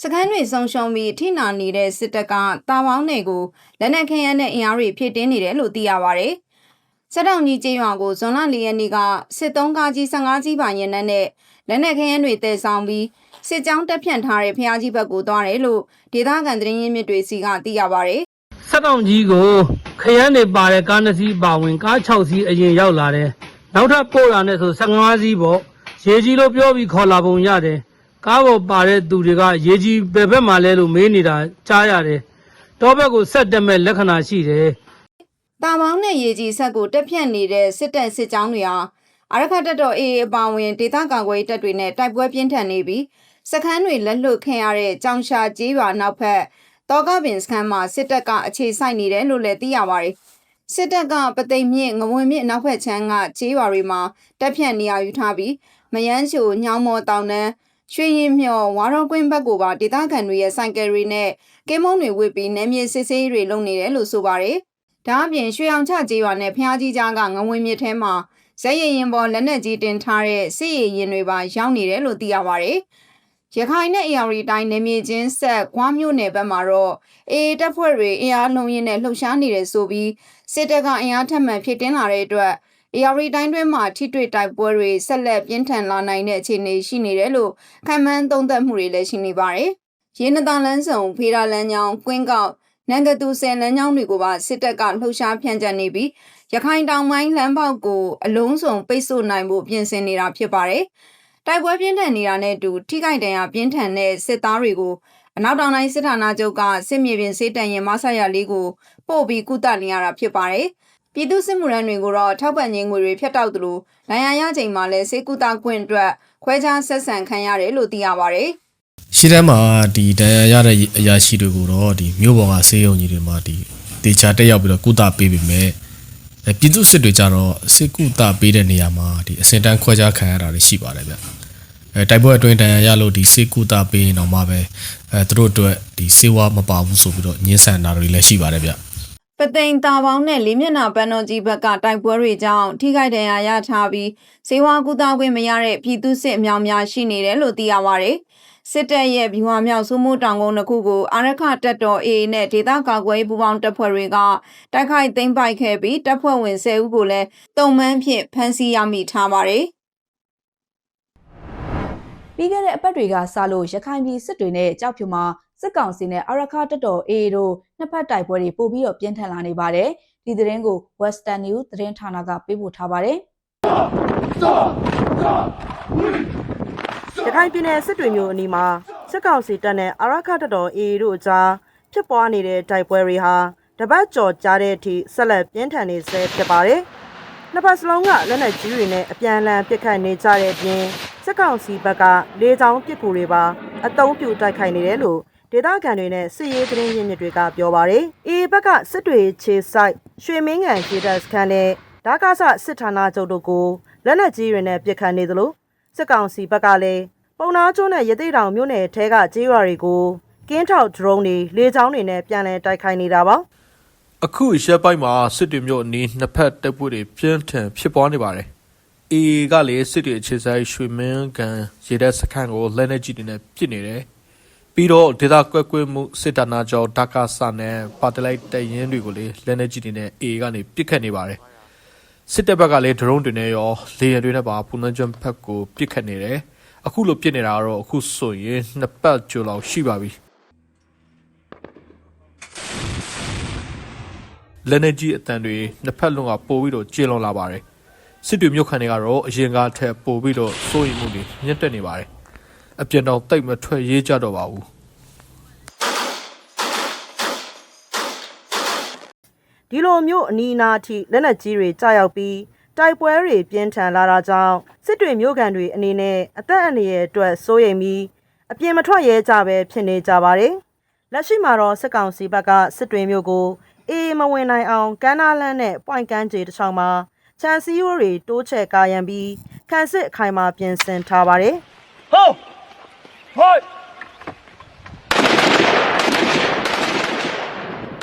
[SPEAKER 12] စကိုင်းတွေဆုံးရှုံးပြီးထိနာနေတဲ့စစ်တပ်ကတာပေါင်းတွေကိုလက်နက်ခဲယမ်းနဲ့အင်အားတွေဖြည့်တင်းနေတယ်လို့သိရပါတယ်။စစ်တောင်ကြီးကျေးရွာကိုဇွန်လ4ရက်နေ့ကစစ်သုံးကားကြီး15ကြီးပါရင်နဲ့လက်နက်ခဲယမ်းတွေတည်ဆောင်ပြီးစစ်ကြောင်းတက်ဖြန့်ထားတဲ့ဖျားကြီးဘက်ကိုသွားတယ်လို့ဒေသခံသတင်းရင်းမြစ်တွေစီကသိရပါတယ်
[SPEAKER 11] ။စစ်တောင်ကြီးကိုခရမ်းတွေပါတဲ့ကား2စီးပါဝင်ကား6စီးအရင်ရောက်လာတယ်။နောက်ထပ်ပို့လာတဲ့ဆို15စီးပေါ့ရေကြီးလို့ပြောပြီးခေါ်လာပုံရတယ်။ကားပေါ်ပါတဲ့သူတွေကရေကြီးဘယ်ဘက်မှာလဲလို့မေးနေတာကြားရတယ်။တောဘက်ကိုဆက်တက်မဲ့လက္ခဏာရှိတယ်
[SPEAKER 12] ။တာမောင်းနဲ့ရေကြီးဆက်ကိုတက်ဖြန့်နေတဲ့စစ်တပ်စစ်ကြောင်းတွေဟာအာရခတပ်တော် AA အပါဝင်ဒေသကာကွယ်တပ်တွေနဲ့တိုက်ပွဲပြင်းထန်နေပြီးစခန်းတွေလက်လွတ်ခင်ရတဲ့ကြောင်ရှာကျေးရွာနောက်ဖက်တောကပင်စခန်းမှာစစ်တပ်ကအခြေစိုက်နေတယ်လို့လည်းသိရပါတယ်။စစ်တပ်ကပသိမ်မြင့်ငဝင်မြင့်နောက်ဖက်ချမ်းကကျေးရွာတွေမှာတက်ဖြန့်နေရာယူထားပြီးမယန်းချိုညောင်မော်တောင်တန်းရွှေရင်မျောဝါတော်ကွင်းဘက်ကိုပါဒေသခံတွေရဲ့ဆိုင်ကယ်တွေနဲ့ကင်းမုံတွေဝစ်ပြီးနယ်မြေစစ်ဆေးတွေလုပ်နေတယ်လို့ဆိုပါတယ်။ဒါအပြင်ရွှေအောင်ချကျေးရွာနဲ့ဖျားကြီးကြားကငဝင်မြစ်ထဲမှာဇက်ရည်ရင်ပေါ်လက်နက်ကြီးတင်ထားတဲ့စစ်ရည်ရင်တွေပါရောက်နေတယ်လို့သိရပါတယ်။ရခိုင်နဲ့အေရီတိုင်းနယ်မြေချင်းဆက်ကွားမြို့နယ်ဘက်မှာတော့အေတပ်ဖွဲ့တွေအင်အားလုံးရင်းနဲ့လှုပ်ရှားနေတယ်ဆိုပြီးစစ်တပ်ကအင်အားထပ်မံဖြစ်တင်းလာတဲ့အတွက်အေရီတိုင်းတွင်းမှာထိတွေ့တိုက်ပွဲတွေဆက်လက်ပြင်းထန်လာနိုင်တဲ့အခြေအနေရှိနေတယ်လို့ခံမှန်းသုံးသပ်မှုတွေလည်းရှိနေပါတယ်။ရင်းနှီးလန်းဆောင်ဖေးရာလန်းချောင်းကွင်းကောက်နန်ကတူဆယ်လန်းချောင်းတွေကိုပါစစ်တပ်ကလှုပ်ရှားဖြန့်ကျက်နေပြီးရခိုင်တောင်ပိုင်းလမ်းပေါက်ကိုအလုံးစုံပိတ်ဆို့နိုင်ဖို့ပြင်ဆင်နေတာဖြစ်ပါတယ်။တိုက်ပွဲပြင်းထန်နေတာနဲ့အတူထိခိုက်ဒဏ်ရာပြင်းထန်တဲ့စစ်သားတွေကိုအနောက်တောင်တိုင်းစစ်ဌာနချုပ်ကစစ်မြေပြင်စေးတံရင်မဆရလေးကိုပို့ပြီးကုသနေရတာဖြစ်ပါတယ်။ပြည်သူစစ်မှုထမ်းတွေကိုတော့ထောက်ပံ့ငွေတွေဖြတ်တောက်သလိုနိုင်ရရချိန်မှာလည်းစေကုသခွင့်အတွက်ခွဲခြားဆက်ဆံခံရတယ်လို့သိရပါတယ်
[SPEAKER 13] ။ရှေ့တန်းမှာဒီဒဏ်ရာရတဲ့အရာရှိတွေကိုတော့ဒီမြို့ပေါ်ကစေယုံကြီးတွေမှာဒီတေချာတက်ရောက်ပြီးတော့ကုသပေးပေမဲ့ပြည်သူစစ်တွေကြတော့စစ်ကုသပေးတဲ့နေရာမှာဒီအစင်တန်းခွဲခြားခံရတာတွေရှိပါတယ်ဗျတိုက်ပွဲအတွင်းတန်ရရလို့ဒီစစ်ကုသပေးရင်တော့မှပဲသူတို့အတွက်ဒီစေဝါမပါဘူးဆိုပြီးတော့ညှင်းဆန်တာတွေလည်းရှိပါတယ်ဗျပ
[SPEAKER 12] သိမ်တာပေါင်းနဲ့လေးမျက်နှာပန်းတော်ကြီးဘက်ကတိုက်ပွဲတွေကြောင့်ထိခိုက်ဒဏ်ရာရထားပြီးစေဝါကုသခွင့်မရတဲ့ပြည်သူစစ်အများများရှိနေတယ်လို့သိရပါတယ်စစ်တပ်ရဲ့ဗျူဟာမြောက်စိုးမိုးတောင်ကုန်းတစ်ခုကိုအာရခတပ်တော် AA နဲ့ဒေသကာကွယ်ရေးပူးပေါင်းတပ်ဖွဲ့တွေကတိုက်ခိုက်သိမ်းပိုက်ခဲ့ပြီးတပ်ဖွဲ့ဝင်10ဦးကိုလည်းတုံမှန်းဖြင့်ဖမ်းဆီးရမိထားပါတယ်
[SPEAKER 1] ပြီးခဲ့တဲ့အပတ်တွေကစလို့ရခိုင်ပြည်စစ်တွေနဲ့ကြောက်ဖြူမှာစစ်ကောင်စီနဲ့အာရခတပ်တော် AA တို့နှစ်ဖက်တိုက်ပွဲတွေပို့ပြီးတော့ပြင်းထန်လာနေပါတယ်ဒီသတင်းကို Western News သတင်းဌာနကပေးပို့ထားပါတယ်
[SPEAKER 4] ရခိုင်ပြည်နယ်စစ်တွေမျိုးအနီးမှာစစ်ကောင်စီတပ်နဲ့အာရခတပ်တော် AA တို့အကြားဖြစ်ပွားနေတဲ့တိုက်ပွဲတွေဟာတပတ်ကျော်ကြာတဲ့အထိဆက်လက်ပြင်းထန်နေဆဲဖြစ်ပါတယ်။နှစ်ဖက်စလုံးကလက်နက်ကြီးတွေနဲ့အပြန်အလှန်ပစ်ခတ်နေကြတဲ့အပြင်စစ်ကောင်စီဘက်ကလေကြောင်းပစ်ကူတွေပါအသုံးပြုတိုက်ခိုက်နေတယ်လို့ဒေသခံတွေနဲ့စစ်ရေးသတင်းရင်းမြစ်တွေကပြောပါတယ်။ AA ဘက်ကစစ်တွေခြေဆိုင်ရွှေမင်းငံခြေတပ်စခန်းနဲ့ဒါကဆစစ်ဌာနချုပ်တို့ကိုလက်နက်ကြီးတွေနဲ့ပစ်ခတ်နေသလိုစစ်ကောင်စီဘက်ကလည်းပုံနာကျွန်းနဲ့ရသေးတောင်မြို့နယ်ထဲကကျေးရွာတွေကို ကင်းထောက်ဒရုန်းတွေလေကြောင်းတွေနဲ့ပြန်လည်တိုက်ခိုက်နေတာပါ
[SPEAKER 14] အခုရက်ပိုင်းမှာစစ်တွေမျိုးအနီးနှစ်ဖက်တိုက်ပွဲတွေပြင်းထန်ဖြစ်ပွားနေပါတယ်။ AA ကလည်းစစ်တွေအခြေစိုက်ရွှေမင်းကန်ရေတပ်စခန်းကိုလက်နက်ကြီးတွေနဲ့ပစ်နေတယ်။ပြီးတော့ဒေသကွက်ကွက်မှုစစ်တပ်နာကျော်ဒကာဆာနဲ့ပါတလိုက်တပ်ရင်းတွေကိုလည်းလက်နက်ကြီးတွေနဲ့ AA ကနေပစ်ခတ်နေပါတယ်။စစ်တပ်ဘက်ကလည်းဒရုန်းတွေနဲ့ရောလေယာဉ်တွေနဲ့ပါပုံနှံကျွန်းဖက်ကိုပစ်ခတ်နေတယ်။အခုလိုပစ်နေတာကတော့အခုဆိုရင်နှစ်ပတ်ကျော်လောက်ရှိပါပြီ။လက်နက်ကြီးအတန်တွေနှစ်ဖက်လုံးကပိုပြီးတော့ကျေလွန်လာပါတယ်စစ်တွေမြို့ခံတွေကတော့အရင်ကထက်ပိုပြီးတော့စိုးရိမ်မှုတွေမြင့်တက်နေပါတယ်အပြင်တော့တိတ်မထွက်ရေးကြတော့ပါဘူး
[SPEAKER 4] ဒီလိုမျိုးအနီးအနားအထိလက်နက်ကြီးတွေကြားရောက်ပြီးတိုက်ပွဲတွေပြင်းထန်လာတာကြောင့်စစ်တွေမြို့ကန်တွေအနေနဲ့အသက်အန္တရာယ်အတွက်စိုးရိမ်ပြီးအပြင်မထွက်ရဲကြပဲဖြစ်နေကြပါတယ်လက်ရှိမှာတော့စစ်ကောင်စီဘက်ကစစ်တွေမြို့ကိုအေးမဝင်နိုင်အောင်ကမ်းနားလန်းနဲ့ပွိုင်ကန်းကျေတစ်ချောင်းမှာချန်စီယိုတွေတိုးချဲ့ကာရန်ပြီးခန့်စစ်အခိုင်မာပြင်ဆင်ထားပါတယ်ဟုတ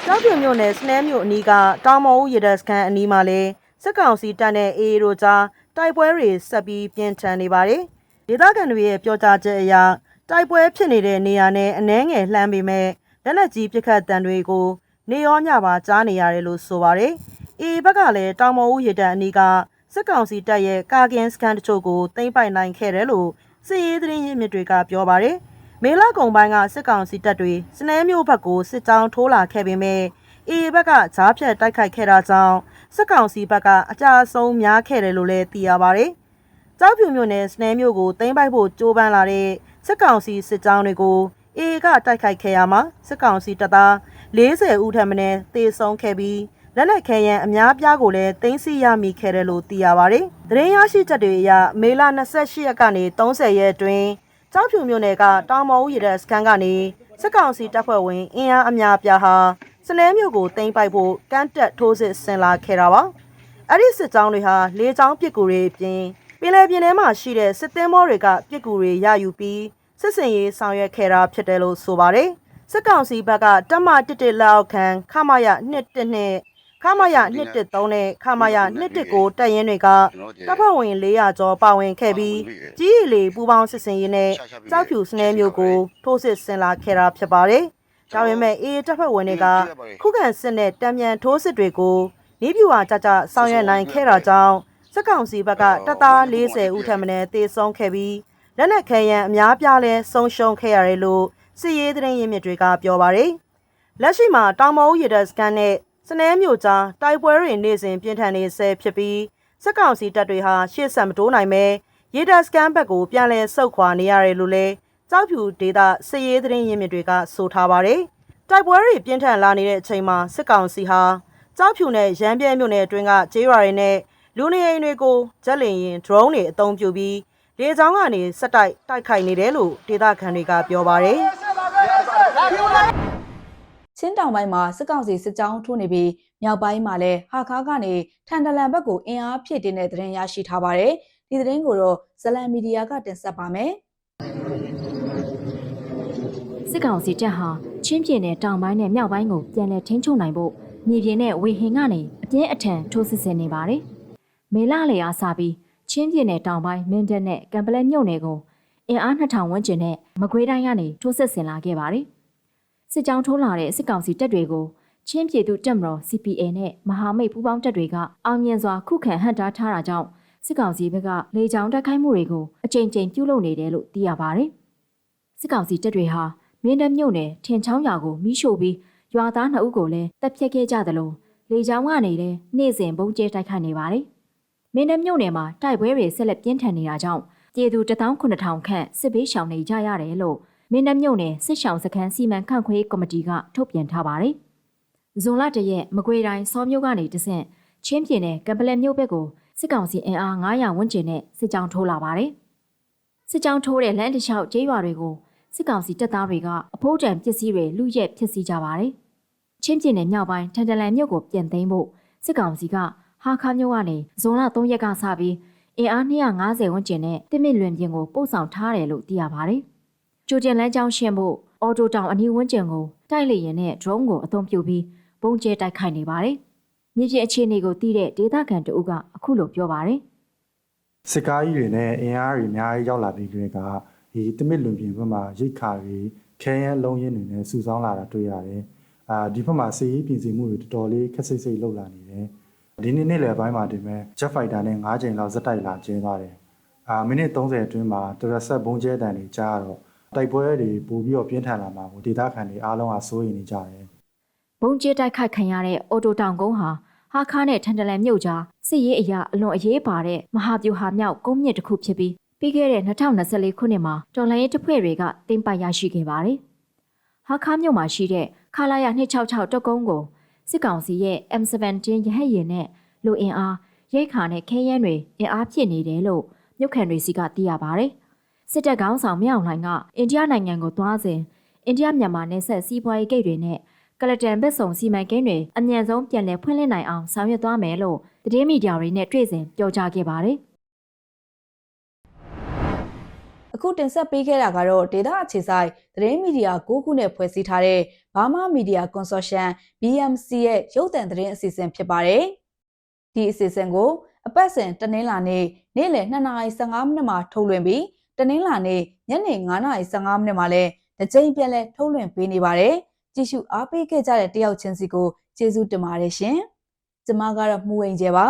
[SPEAKER 4] ်ကျောက်ပြမြို့နယ်စနဲမြို့အနီးကတောင်မော်ဦးရေတပ်စခန်းအနီးမှာလည်းစစ်ကောင်စီတပ်နဲ့အေးတို့ကြားတိုက်ပွဲတွေဆက်ပြီးပြင်းထန်နေပါတယ်ဒေသခံတွေရဲ့ပြောကြားချက်အရတိုက်ပွဲဖြစ်နေတဲ့နေရာနဲ့အနှဲငယ်လှမ်းပေမဲ့လက်နက်ကြီးပစ်ခတ်တံတွေကိုနေရောညပါကြားနေရတယ်လို့ဆိုပါတယ်။အေဘက်ကလည်းတောင်မော်ဦးရေတပ်အနီးကစစ်ကောင်စီတပ်ရဲ့ကာကင်းစခန်းတချို့ကိုသိမ်းပိုက်နိုင်ခဲ့တယ်လို့စစ်ရေးသတင်းရင်းမြစ်တွေကပြောပါတယ်။မေလကုံပိုင်းကစစ်ကောင်စီတပ်တွေစနဲမျိုးဘက်ကိုစစ်ကြောင်းထိုးလာခဲ့ပေမဲ့အေဘက်ကဂျားဖြတ်တိုက်ခိုက်ခဲ့တာကြောင့်စစ်ကောင်စီဘက်ကအကြအဆုံးများခဲ့တယ်လို့လည်းသိရပါတယ်။ကျောက်ဖြူမြို့နယ်စနဲမျိုးကိုသိမ်းပိုက်ဖို့ကြိုးပမ်းလာတဲ့စစ်ကောင်စီစစ်ကြောင်းတွေကိုအေကတိုက်ခိုက်ခဲ့ရမှာစစ်ကောင်စီတပ်သား40ဦးထပ်မံသေဆုံးခဲ့ပြီးလက်နက်ခဲယမ်းအများပြားကိုလည်းသိမ်းဆည်းရမိခဲ့တယ်လို့သိရပါတယ်။သတင်းရရှိချက်တွေအရမေလ28ရက်ကနေ30ရက်အတွင်းကျောက်ဖြူမြို့နယ်ကတောင်မော်ဦးရေတပ်စခန်းကနေစစ်ကောင်စီတပ်ဖွဲ့ဝင်အင်အားအများပြားဟာစနဲမြို့ကိုသိမ်းပိုက်ဖို့ကမ်းတက်ထိုးစစ်ဆင်လာခဲ့တာပါ။အဲ့ဒီစစ်ကြောင်းတွေဟာလေကြောင်းပစ်ကူတွေအပြင်ပင်လယ်ပြင်ထဲမှာရှိတဲ့စစ်သင်္ဘောတွေကပစ်ကူတွေရယူပြီးစစ်စင်ရေးဆောင်ရွက်ခဲ့တာဖြစ်တယ်လို့ဆိုပါတယ်။စစ်ကောင်စီဘက်ကတပ်မ11လက်အောက်ခံခမာယ112ခမာယ113နဲ့ခမာယ119တပ်ရင်းတွေကတပ်ဖွဲ့ဝင်400ကျော်ပါဝင်ခဲ့ပြီးကြီးရီလေပူပေါင်းစစ်စင်ရေးနဲ့ကြောက်ဖြူစနဲမျိုးကိုထိုးစစ်ဆင်လာခဲ့တာဖြစ်ပါတယ်။ဒါပေမဲ့အေးတပ်ဖွဲ့ဝင်တွေကခုခံစစ်နဲ့တံမြန်ထိုးစစ်တွေကိုနေပြူဟာကြကြဆောင်ရွက်နိုင်ခဲ့တာကြောင့်စစ်ကောင်စီဘက်ကတပ်သား40ဦးထပ်မံသေဆုံးခဲ့ပြီးလက်နက်ခဲယမ်းအများပြားလဲဆုံးရှုံးခဲ့ရတယ်လို့စစ်ရေးသတင်းရင်းမြစ်တွေကပြောပါတယ်။လက်ရှိမှာတောင်မော်ဦးရေတပ်စခန်းနဲ့စနဲမြို့ကြားတိုက်ပွဲတွေနေ့စဉ်ပြင်းထန်နေဆဲဖြစ်ပြီးစစ်ကောင်စီတပ်တွေဟာရှေ့ဆက်မတိုးနိုင်ပဲရေတပ်စခန်းဘက်ကိုပြန်လည်ဆုတ်ခွာနေရတယ်လို့လည်းကြောက်ဖြူဒေသစစ်ရေးသတင်းရင်းမြစ်တွေကဆိုထားပါတယ်။တိုက်ပွဲတွေပြင်းထန်လာနေတဲ့အချိန်မှာစစ်ကောင်စီဟာကြောက်ဖြူနဲ့ရမ်းပြဲမြို့နယ်အတွင်းကကျေးရွာတွေနဲ့လူနေအိမ်တွေကိုဂျက်လင်ရင်ဒရုန်းတွေအသုံးပြုပြီးလေကြောင်းကနေစက်တိုက်ခိုက်နေတယ်လို့ဒေသခံတွေကပြောပါတယ်။
[SPEAKER 1] ချင်းတောင်ပိုင်းမှာစစ်ကောင်စီစစ်ကြောင်းထိုးနေပြီးမြောက်ပိုင်းမှာလည်းဟာခါကနေထန်တလန်ဘက်ကိုအင်အားဖြည့်တင်းတဲ့သတင်းရရှိထားပါတယ်။ဒီသတင်းကိုတော့ဇလန်မီဒီယာကတင်ဆက်ပါမယ်
[SPEAKER 15] ။စစ်ကောင်စီတပ်ဟာချင်းပြည်နယ်တောင်ပိုင်းနဲ့မြောက်ပိုင်းကိုပြန်လည်ထိန်းချုပ်နိုင်ဖို့မြေပြင်နဲ့ဝေဟင်ကနေအပြင်းအထန်ထိုးစစ်ဆင်နေပါတယ်။မေလလေအားစပြီးချင်းပြည်နယ်တောင်ပိုင်းမင်းတပ်နဲ့ကံပလဲမြို့နယ်ကိုအင်အား2000ဝန်းကျင်နဲ့မကွေးတိုင်းကနေထိုးစစ်ဆင်လာခဲ့ပါတယ်။စစ်ကြောင်းထိုးလာတဲ့စစ်ကောင်စီတပ်တွေကိုချင်းပြည်သူတပ်မတော် CPA နဲ့မဟာမိတ်ပူးပေါင်းတပ်တွေကအောင်မြင်စွာခုခံဟန့်တားထားတာကြောင့်စစ်ကောင်စီဘက်ကလေကြောင်းတိုက်ခိုက်မှုတွေကိုအကြိမ်ကြိမ်ပြုလုပ်နေတယ်လို့သိရပါတယ်။စစ်ကောင်စီတပ်တွေဟာမင်းတပ်မြို့နယ်ထင်ချောင်းရွာကိုမိရှို့ပြီးရွာသား2ဦးကိုလည်းတပ်ဖြတ်ခဲ့ကြသလိုလေကြောင်းကနေလည်းနေ့စဉ်ဘုံကျဲတိုက်ခိုက်နေပါတယ်။မင်းတပ်မြို့နယ်မှာတိုက်ပွဲတွေဆက်လက်ပြင်းထန်နေတာကြောင့်ပြည်သူ19000ခန့်စစ်ဘေးရှောင်နေကြရတယ်လို့မင်းတပ်မြို့နယ်စစ်ရှောင်စခန်းစီမံခန့်ခွဲကော်မတီကထုတ်ပြန်ထားပါတယ်။ဇွန်လ1ရက်မကွေးတိုင်းစောမြို့ကနေတဆင့်ချင်းပြည်နယ်ကံပလဲမြို့ဘက်ကိုစစ်ကောင်စီအင်အား900ဝန်းကျင်နဲ့စစ်ကြောင်းထိုးလာပါတယ်။စစ်ကြောင်းထိုးတဲ့လမ်းတစ်လျှောက်ကျေးရွာတွေကိုစစ်ကောင်စီတပ်သားတွေကအဖိုးတန်ပစ္စည်းတွေလူရက်ဖျက်ဆီးကြပါတယ်။ချင်းပြည်နယ်မြောက်ပိုင်းထန်တလန်မြို့ကိုပြန်သိမ်းဖို့စစ်ကောင်စီကဟာခါမြို့ကနေဇွန်လ3ရက်ကစပြီးအင်အား250ဝန်းကျင်နဲ့တစ်မစ်လွင်ပြင်ကိုပို့ဆောင်ထားတယ်လို့သိရပါတယ်။ကြိုတင်လမ်းကြောင်းရှင်းဖို့ အော်တိုတောင်အနီးဝန်းကျင်ကိုတိုက်လေရင်နဲ့ drone ကိုအသုံးပြုပြီးပုံကျဲတိုက်ခိုက်နေပါတယ်။မြေပြင်အခြေအနေကိုသိတဲ့ဒေသခံတအုပ်ကအခုလိုပြောပါတယ်။
[SPEAKER 16] စစ်ကားကြီးတွေနဲ့အင်အားတွေအများကြီးရောက်လာပြီးကြတဲ့ကဒီတမစ်လွန်ပြင်ဘက်မှာရိတ်ခါတွေခဲယမ်းလုံးရင်းတွေနဲ့စုဆောင်းလာတာတွေ့ရတယ်။ဒီဘက်မှာစစ်ရေးပြင်ဆင်မှုတွေတော်တော်လေးခက်စိတ်စိတ်လှုပ်လာနေတယ်။ဒီနေ့လယ်ပိုင်းမှာဒီမဲ့ Jet Fighter နဲ့9ချိန်လောက်ဇက်တိုက်လာကျင်းသွားတယ်။မိနစ်30အတွင်းမှာတရဆက်ဘုံကျဲတန်တွေကြားတော့တိုက်ပွဲတွေပို့ပြီးတော့ပြင်းထန်လာမှာကိုဒေသခံတွေအားလုံးကစိုးရိမ်နေကြတယ်
[SPEAKER 15] ။ဘုံကျဲတိုက်ခိုက်ခံရတဲ့အော်တိုတောင်ကုန်းဟာဟာခါနဲ့ထန်တလန်မြို့ကြားစစ်ရေးအရာအလွန်အရေးပါတဲ့မဟာဗျူဟာမြောက်ကုန်းမြင့်တစ်ခုဖြစ်ပြီးပြီးခဲ့တဲ့2024ခုနှစ်မှာတော်လှန်ရေးတပ်ဖွဲ့တွေကတင်ပိုက်ရရှိခဲ့ပါတယ်။ဟာခါမြို့မှာရှိတဲ့ခလာရ266တပ်ကုန်းကိုစစ်ကောင်စီရဲ့ M17 ရဟတ်ယာဉ်နဲ့လူအင်အားရိတ်ခါနဲ့ခဲယမ်းတွေအင်အားပြည့်နေတယ်လို့မြို့ခံတွေစီကသိရပါတယ်။စစ်တပ်ခေါင်းဆောင်မြောက်လှိုင်ကအိန္ဒိယနိုင်ငံကိုသွားစဉ်အိန္ဒိယမြန်မာနယ်စပ်စီးပွားရေးဂိတ်တွေနဲ့ကလတန်ဘက်ဆောင်စီမံကိန်းတွေအမြန်ဆုံးပြန်လည်ဖွင့်လှစ်နိုင်အောင်ဆောင်ရွက်သွားမယ်လို့သတင်းမီဒီယာတွေနဲ့တွေ့စဉ်ပြောကြားခဲ့ပါတယ်
[SPEAKER 1] ။အခုတင်ဆက်ပေးခဲ့တာကတော့ဒေတာအခြေဆိုင်သတင်းမီဒီယာ9ခုနဲ့ဖွဲ့စည်းထားတဲ့ Burma Media Consortium BMC ရဲ့ရုပ်သံသတင်းအစီအစဉ်ဖြစ်ပါတယ်။ဒီအစီအစဉ်ကိုအပတ်စဉ်တနင်္လာနေ့နေ့လယ်2:15မိနစ်မှာထုတ်လွှင့်ပြီးတနင်္လာနေ့ညနေ9:15မိနစ်မှာလည်းတစ်ကြိမ်ပြန်လည်ထုတ်လွှင့်ပေးနေပါတယ်။ကြည့်ရှုအားပေးခဲ့ကြတဲ့တယောက်ချင်းစီကိုကျေးဇူးတင်ပါတယ်ရှင်။ကျွန်မကတော့မှုဝင်ကြပါ